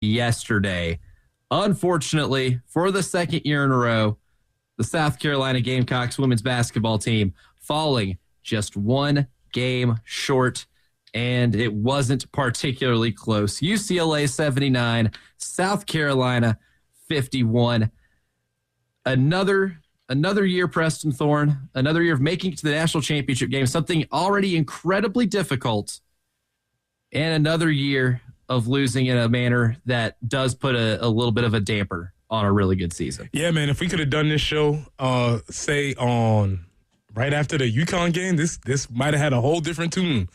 yesterday. Unfortunately, for the second year in a row, the South Carolina Gamecocks women's basketball team falling just one game short, and it wasn't particularly close. UCLA 79, South Carolina 51. Another year, Preston Thorne, another year of making it to the national championship game, something already incredibly difficult, and another year of losing in a manner that does put a little bit of a damper on a really good season. Yeah, man, if we could have done this show, say on right after the UConn game, this might have had a whole different tune,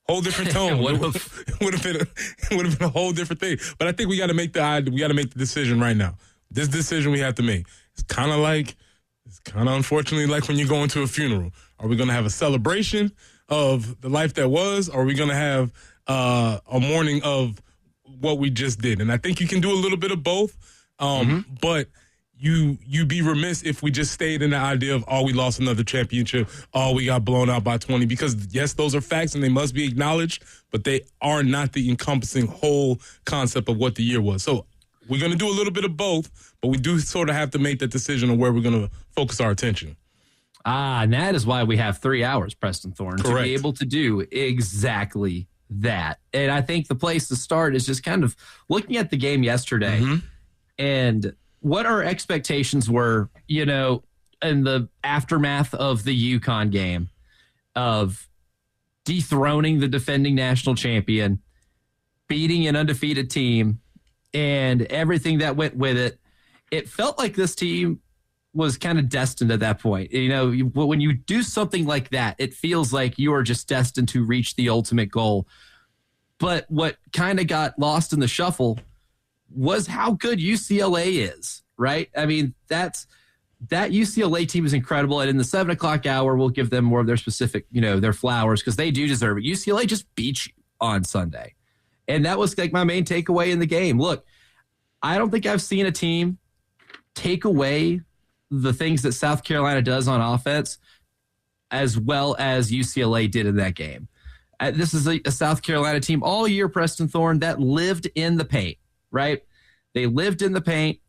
whole different tone. It would have been a whole different thing. But I think we got to make the decision right now. This decision we have to make. It's kind of unfortunately like when you go into a funeral. Are we going to have a celebration of the life that was, or are we going to have a mourning of what we just did? And I think you can do a little bit of both. But you be remiss if we just stayed in the idea of, we lost another championship, we got blown out by 20. Because, yes, those are facts and they must be acknowledged, but they are not the encompassing whole concept of what the year was. So we're going to do a little bit of both, but we do sort of have to make that decision on where we're going to focus our attention. And that is why we have 3 hours, Preston Thorne, Correct. to be able to do exactly that. And I think the place to start is just kind of looking at the game yesterday and what our expectations were, in the aftermath of the UConn game, of dethroning the defending national champion, beating an undefeated team, and everything that went with it. It felt like this team was kind of destined at that point. When you do something like that, it feels like you are just destined to reach the ultimate goal. But what kind of got lost in the shuffle was how good UCLA is, right? I mean, that UCLA team is incredible. And in the 7 o'clock hour, we'll give them more of their specific, their flowers, because they do deserve it. UCLA just beat you on Sunday. And that was like my main takeaway in the game. Look, I don't think I've seen a team take away the things that South Carolina does on offense as well as UCLA did in that game. This is a South Carolina team all year, Preston Thorne, that lived in the paint, right? They lived in the paint.